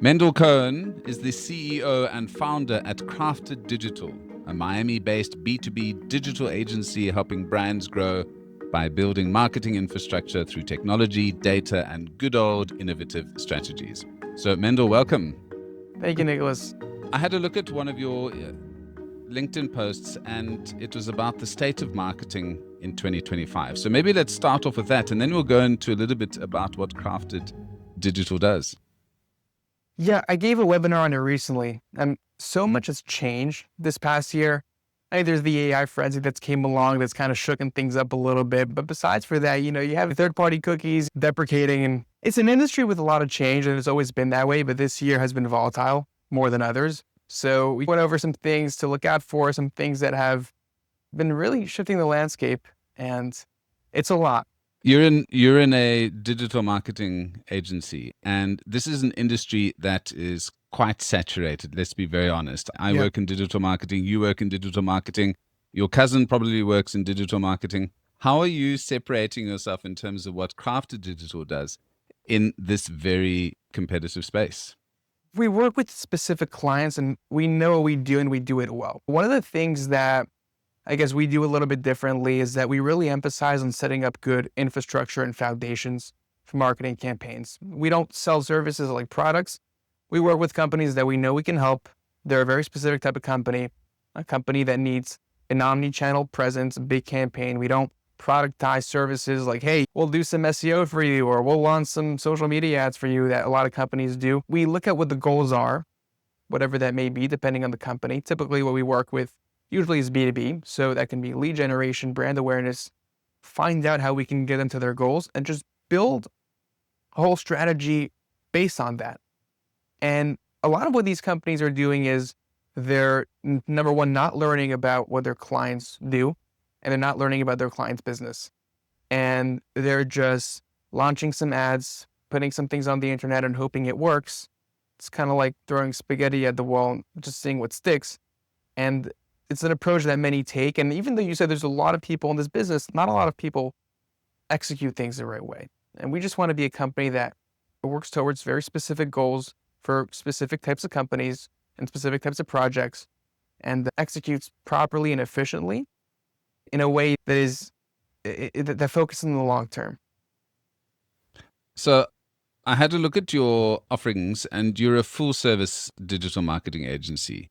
Mendel Cohen is the CEO and founder at Krafted Digital, a Miami-based B2B digital agency helping brands grow by building marketing infrastructure through technology, data, and good old innovative strategies. So, Mendel, welcome. Thank you, Nicholas. I had a look at one of your LinkedIn posts, and it was about the state of marketing in 2025. So maybe let's start off with that, and then we'll go into a little bit about what Krafted Digital does. Yeah, I gave a webinar on it recently, and so much has changed this past year. I think there's the AI frenzy that's came along that's kind of shooken things up a little bit. But besides for that, you have third-party cookies deprecating, and it's an industry with a lot of change, and it's always been that way. But this year has been volatile more than others. So we went over some things to look out for, some things that have been really shifting the landscape, and it's a lot. You're in a digital marketing agency, and this is an industry that is quite saturated. Let's be very honest. I work in digital marketing. You work in digital marketing. Your cousin probably works in digital marketing. How are you separating yourself in terms of what Krafted Digital does in this very competitive space? We work with specific clients, and we know what we do, and we do it well. One of the things that I guess we do a little bit differently is that we really emphasize on setting up good infrastructure and foundations for marketing campaigns. We don't sell services like products. We work with companies that we know we can help. They're a very specific type of company, a company that needs an omni-channel presence, a big campaign. We don't productize services like, hey, we'll do some SEO for you, or we'll launch some social media ads for you that a lot of companies do. We look at what the goals are, whatever that may be, depending on the company. Typically what we work with usually is B2B, so that can be lead generation, brand awareness, find out how we can get them to their goals, and just build a whole strategy based on that. And a lot of what these companies are doing is they're, number one, not learning about what their clients do, and they're not learning about their client's business. And they're just launching some ads, putting some things on the internet and hoping it works. It's kind of like throwing spaghetti at the wall, just seeing what sticks. And it's an approach that many take. And even though you said there's a lot of people in this business, not a lot of people execute things the right way. And we just want to be a company that works towards very specific goals for specific types of companies and specific types of projects, and executes properly and efficiently in a way that is that focuses on the long term. So I had a look at your offerings, and you're a full service digital marketing agency.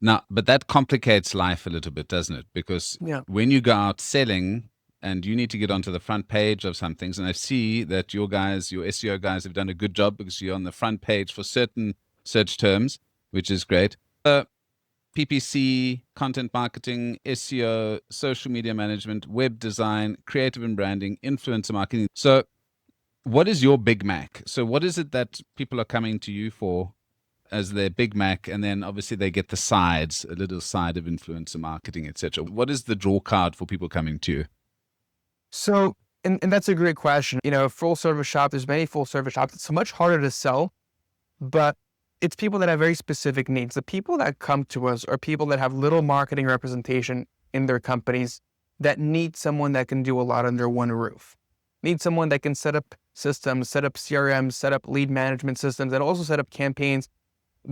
Now, but that complicates life a little bit, doesn't it? Because when you go out selling and you need to get onto the front page of some things, and I see that your SEO guys have done a good job because you're on the front page for certain search terms, which is great. PPC, content marketing, SEO, social media management, web design, creative and branding, influencer marketing. So what is your Big Mac? So what is it that people are coming to you for as their Big Mac, and then obviously they get the sides, a little side of influencer marketing, etc. What is the draw card for people coming to you? So, and that's a great question. A full service shop, there's many full service shops. It's much harder to sell, but it's people that have very specific needs. The people that come to us are people that have little marketing representation in their companies that need someone that can do a lot under one roof. Need someone that can set up systems, set up CRMs, set up lead management systems, and also set up campaigns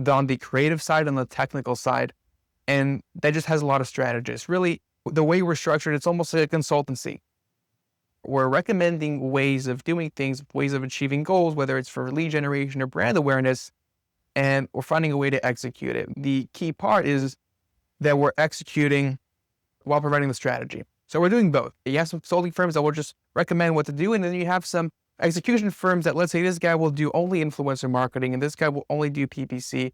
on the creative side and the technical side. And that just has a lot of strategists. Really, the way we're structured, it's almost like a consultancy. We're recommending ways of doing things, ways of achieving goals, whether it's for lead generation or brand awareness, and we're finding a way to execute it. The key part is that we're executing while providing the strategy. So we're doing both. You have some consulting firms that will just recommend what to do, and then you have some execution firms that, let's say, this guy will do only influencer marketing and this guy will only do PPC.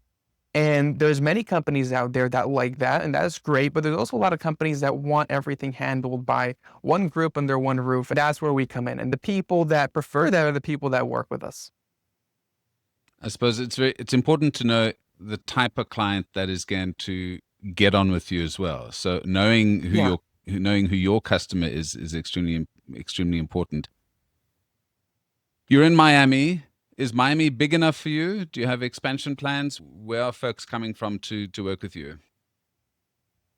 And there's many companies out there that like that, and that's great. But there's also a lot of companies that want everything handled by one group under one roof. And that's where we come in. And the people that prefer that are the people that work with us. I suppose it's important to know the type of client that is going to get on with you as well. So knowing who your customer is extremely important. You're in Miami. Is Miami big enough for you? Do you have expansion plans? Where are folks coming from to work with you?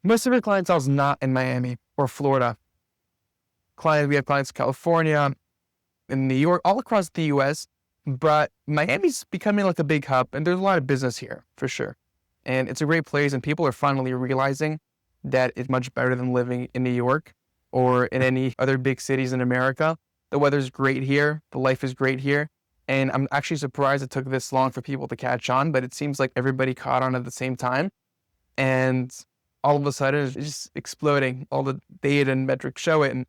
Most of our clientele is not in Miami or Florida. We have clients in California, in New York, all across the US. But Miami's becoming like a big hub, and there's a lot of business here for sure. And it's a great place, and people are finally realizing that it's much better than living in New York or in any other big cities in America. The weather's great here. The life is great here. And I'm actually surprised it took this long for people to catch on, but it seems like everybody caught on at the same time. And all of a sudden, it's just exploding. All the data and metrics show it, and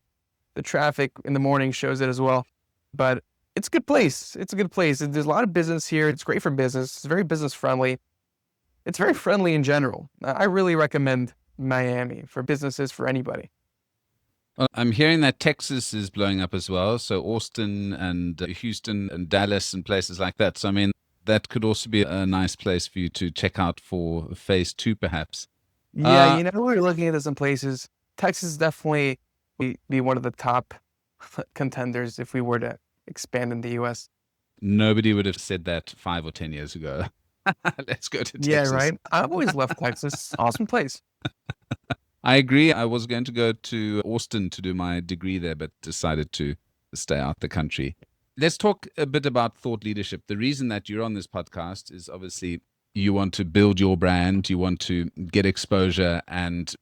the traffic in the morning shows it as well. But it's a good place. It's a good place. There's a lot of business here. It's great for business. It's very business friendly. It's very friendly in general. I really recommend Miami for businesses, for anybody. Well, I'm hearing that Texas is blowing up as well. So Austin and Houston and Dallas and places like that. So, I mean, that could also be a nice place for you to check out for phase 2, perhaps. Yeah, we're looking at some places. Texas definitely be one of the top contenders if we were to expand in the U.S. Nobody would have said that 5 or 10 years ago. Let's go to Texas. Yeah, right. I've always loved Texas. Awesome place. I agree. I was going to go to Austin to do my degree there, but decided to stay out the country. Let's talk a bit about thought leadership. The reason that you're on this podcast is obviously you want to build your brand, you want to get exposure and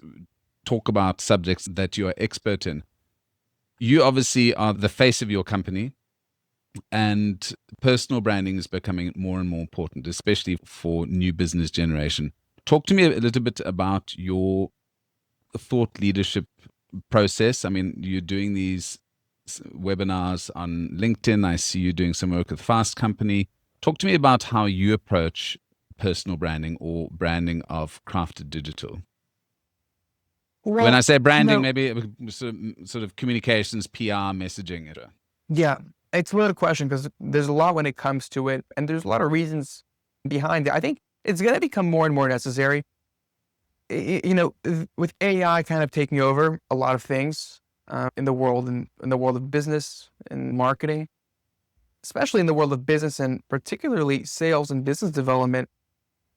talk about subjects that you are expert in. You obviously are the face of your company, and personal branding is becoming more and more important, especially for new business generation. Talk to me a little bit about your thought leadership process. I mean, you're doing these webinars on LinkedIn. I see you doing some work with Fast Company. Talk to me about how you approach personal branding or branding of Krafted Digital. Well, when I say branding, maybe sort of communications, PR, messaging. Yeah, it's a little question because there's a lot when it comes to it, and there's a lot of reasons behind it. I think it's going to become more and more necessary. With AI kind of taking over a lot of things in the world and in the world of business and marketing, especially in the world of business and particularly sales and business development,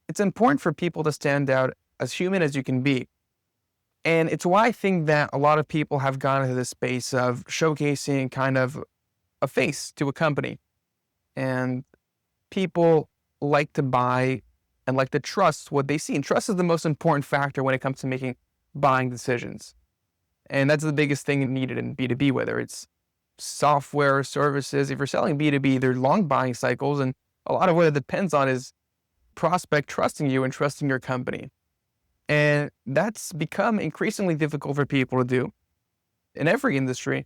it's important for people to stand out as human as you can be. And it's why I think that a lot of people have gone into this space of showcasing kind of a face to a company. And people like to buy and like to trust what they see. And trust is the most important factor when it comes to making buying decisions. And that's the biggest thing needed in B2B, whether it's software or services. If you're selling B2B, there are long buying cycles. And a lot of what it depends on is prospect trusting you and trusting your company. And that's become increasingly difficult for people to do in every industry.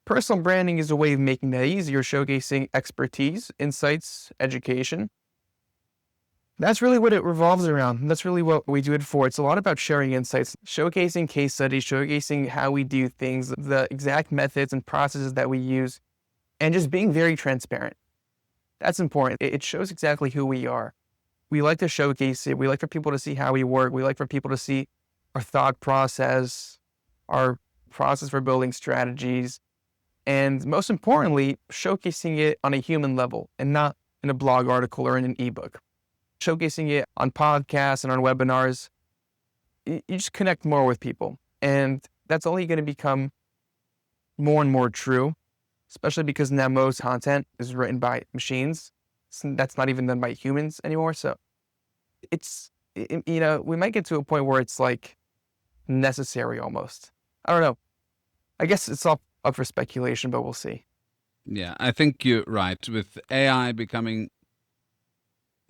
Personal branding is a way of making that easier, showcasing expertise, insights, education. That's really what it revolves around. That's really what we do it for. It's a lot about sharing insights, showcasing case studies, showcasing how we do things, the exact methods and processes that we use, and just being very transparent. That's important. It shows exactly who we are. We like to showcase it. We like for people to see how we work. We like for people to see our thought process, our process for building strategies, and most importantly, showcasing it on a human level and not in a blog article or in an ebook. Showcasing it on podcasts and on webinars, you just connect more with people. And that's only going to become more and more true, especially because now most content is written by machines. That's not even done by humans anymore. So we might get to a point where it's like necessary almost. I don't know. I guess it's all up for speculation, but we'll see. Yeah, I think you're right. With AI becoming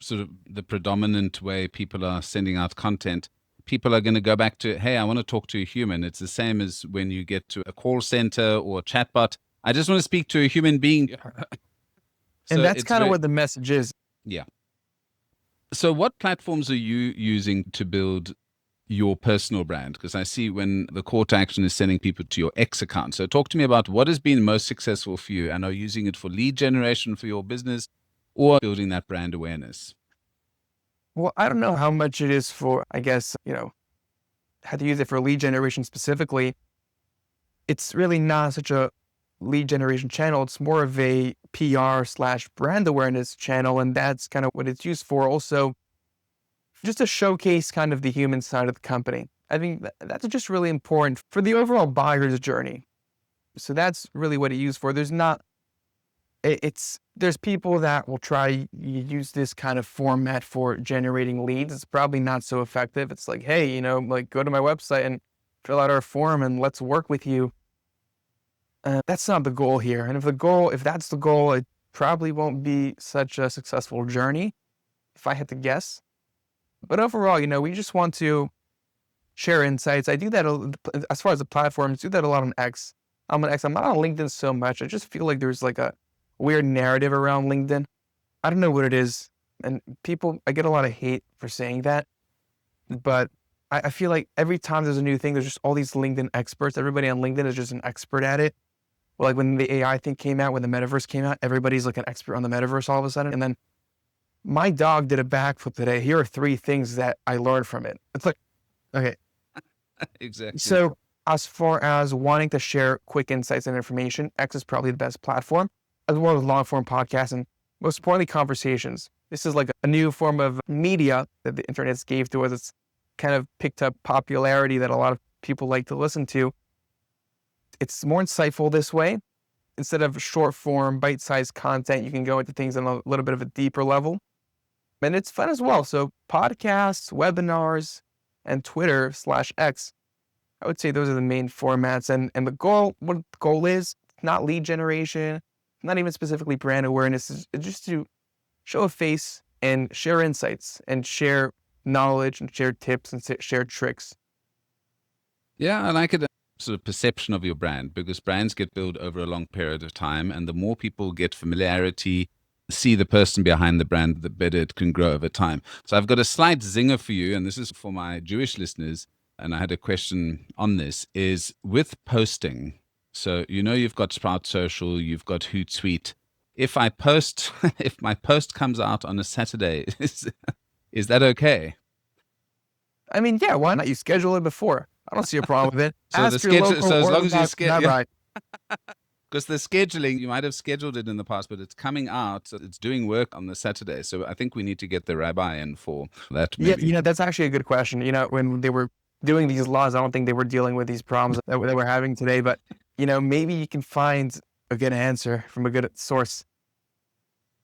sort of the predominant way people are sending out content, people are going to go back to, hey, I want to talk to a human. It's the same as when you get to a call center or a chatbot. I just want to speak to a human being. And that's kind of what the message is. Yeah. So what platforms are you using to build your personal brand? Because I see when the call to action is sending people to your X account. So talk to me about what has been most successful for you. And are you using it for lead generation for your business or building that brand awareness? Well, I don't know how much it is for, I guess, how to use it for lead generation specifically. It's really not such a lead generation channel. It's more of a PR/brand awareness channel. And that's kind of what it's used for. Also, just to showcase kind of the human side of the company. I think that's just really important for the overall buyer's journey. So that's really what it's used for. There's not there's people that will try use this kind of format for generating leads. It's probably not so effective. It's like, hey, like go to my website and fill out our form and let's work with you. That's not the goal here. And if that's the goal, it probably won't be such a successful journey, if I had to guess. But overall, we just want to share insights. I do that as far as the platforms, do that a lot on X. I'm on X. I'm not on LinkedIn so much. I just feel like there's like a weird narrative around LinkedIn. I don't know what it is. And I get a lot of hate for saying that. But I feel like every time there's a new thing, there's just all these LinkedIn experts. Everybody on LinkedIn is just an expert at it. Well, like when the AI thing came out, when the metaverse came out, everybody's like an expert on the metaverse all of a sudden. And then my dog did a backflip today. Here are 3 things that I learned from it. It's like, okay. Exactly. So as far as wanting to share quick insights and information, X is probably the best platform, as well as long form podcasts and most importantly, conversations. This is like a new form of media that the internet gave to us. It's kind of picked up popularity that a lot of people like to listen to. It's more insightful this way. Instead of short form, bite-sized content, you can go into things on a little bit of a deeper level. And it's fun as well. So podcasts, webinars, and Twitter/X, I would say those are the main formats. And the goal, what the goal is, not lead generation, not even specifically brand awareness, is just to show a face and share insights and share knowledge and share tips and share tricks. Yeah, I like it. Sort of perception of your brand, because brands get built over a long period of time, and the more people get familiarity, see the person behind the brand, the better it can grow over time. So I've got a slight zinger for you, and this is for my Jewish listeners, and I had a question on this, is with posting. So you've got Sprout Social, you've got Hootsuite. If I post, if my post comes out on a Saturday, is that okay? I mean, yeah, why not? You schedule it before. I don't see a problem with it. So Ask the your schedule, local so as long as you Orthodox schedule, rabbi. because the scheduling, you might have scheduled it in the past, but it's coming out, so it's doing work on the Saturday. So I think we need to get the rabbi in for that. Maybe. Yeah, that's actually a good question. When they were doing these laws, I don't think they were dealing with these problems that we're having today. But maybe you can find a good answer from a good source.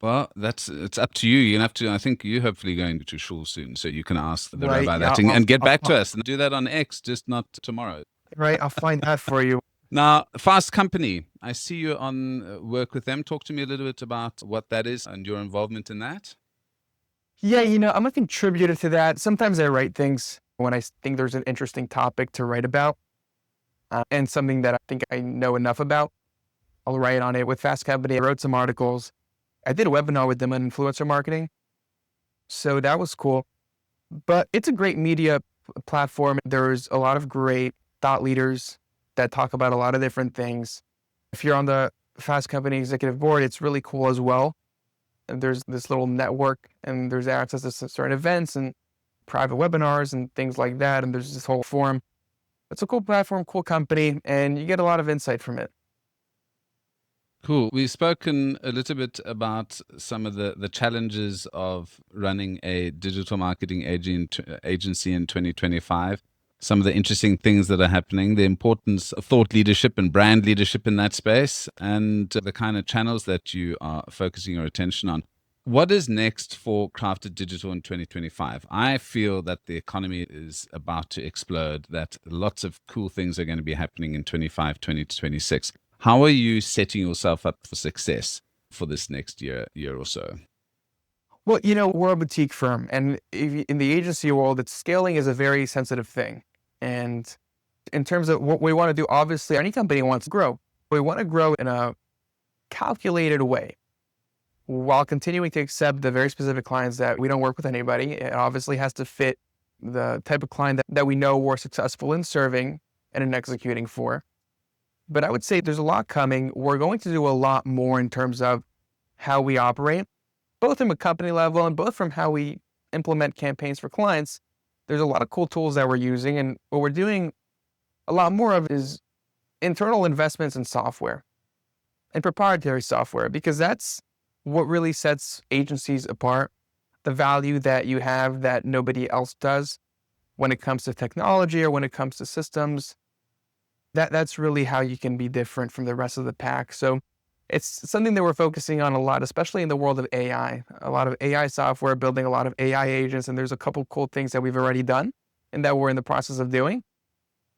Well, it's up to you. You have to. I think you're hopefully going to shul soon, so you can ask the Right? rabbi Yeah, that and get back to us and do that on X, just not tomorrow. Right, I'll find that for you. Now, Fast Company, I see you on work with them. Talk to me a little bit about what that is and your involvement in that. Yeah, I'm a contributor to that. Sometimes I write things when I think there's an interesting topic to write about, and something that I think I know enough about. I'll write on it. With Fast Company, I wrote some articles. I did a webinar with them on influencer marketing. So that was cool. But it's a great media platform. There's a lot of great thought leaders that talk about a lot of different things. If you're on the Fast Company executive board, it's really cool as well. And there's this little network, and there's access to certain events and private webinars and things like that. And there's this whole forum. It's a cool platform, cool company, and you get a lot of insight from it. Cool. We've spoken a little bit about some of the challenges of running a digital marketing agency in 2025, some of the interesting things that are happening, the importance of thought leadership and brand leadership in that space, and the kind of channels that you are focusing your attention on. What is next for Krafted Digital in 2025? I feel that the economy is about to explode, that lots of cool things are going to be happening in 25, 20 to 26. How are you setting yourself up for success for this next year or so? Well, we're a boutique firm, and in the agency world, scaling is a very sensitive thing. And in terms of what we want to do, obviously, any company wants to grow. We want to grow in a calculated way while continuing to accept the very specific clients that we don't work with anybody. It obviously has to fit the type of client that we know we're successful in serving and in executing for. But I would say there's a lot coming. We're going to do a lot more in terms of how we operate, both from a company level and both from how we implement campaigns for clients. There's a lot of cool tools that we're using, and what we're doing a lot more of is internal investments in software and proprietary software, because that's what really sets agencies apart, the value that you have that nobody else does when it comes to technology or when it comes to systems. That's really how you can be different from the rest of the pack. So it's something that we're focusing on a lot, especially in the world of AI. A lot of AI software, building a lot of AI agents, and there's a couple cool things that we've already done and that we're in the process of doing.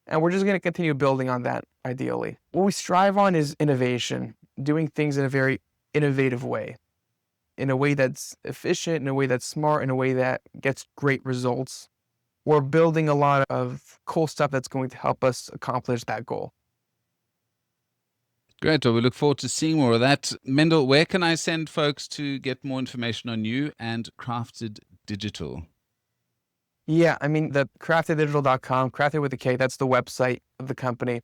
And we're just going to continue building on that, ideally. What we strive on is innovation, doing things in a very innovative way, in a way that's efficient, in a way that's smart, in a way that gets great results. We're building a lot of cool stuff that's going to help us accomplish that goal. Great. Well, we look forward to seeing more of that. Mendel, where can I send folks to get more information on you and Krafted Digital? Yeah, I mean, the crafteddigital.com, crafted with a K, that's the website of the company.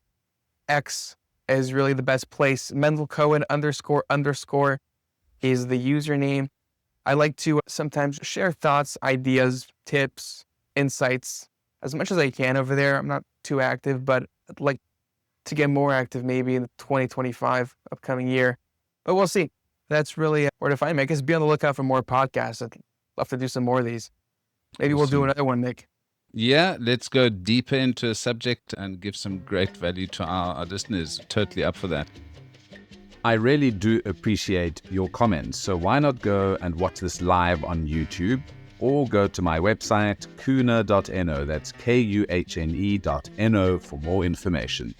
X is really the best place. Mendel Cohen __ is the username. I like to sometimes share thoughts, ideas, tips, insights as much as I can over there. I'm not too active, but I'd like to get more active maybe in the 2025 upcoming year. But we'll see. That's really where to find me. I guess be on the lookout for more podcasts. I'd love to do some more of these. Maybe we'll do another one, Nick. Yeah, let's go deeper into a subject and give some great value to our listeners. Totally up for that. I really do appreciate your comments. So why not go and watch this live on YouTube, or go to my website, kuhne.no. That's KUHNE.no for more information.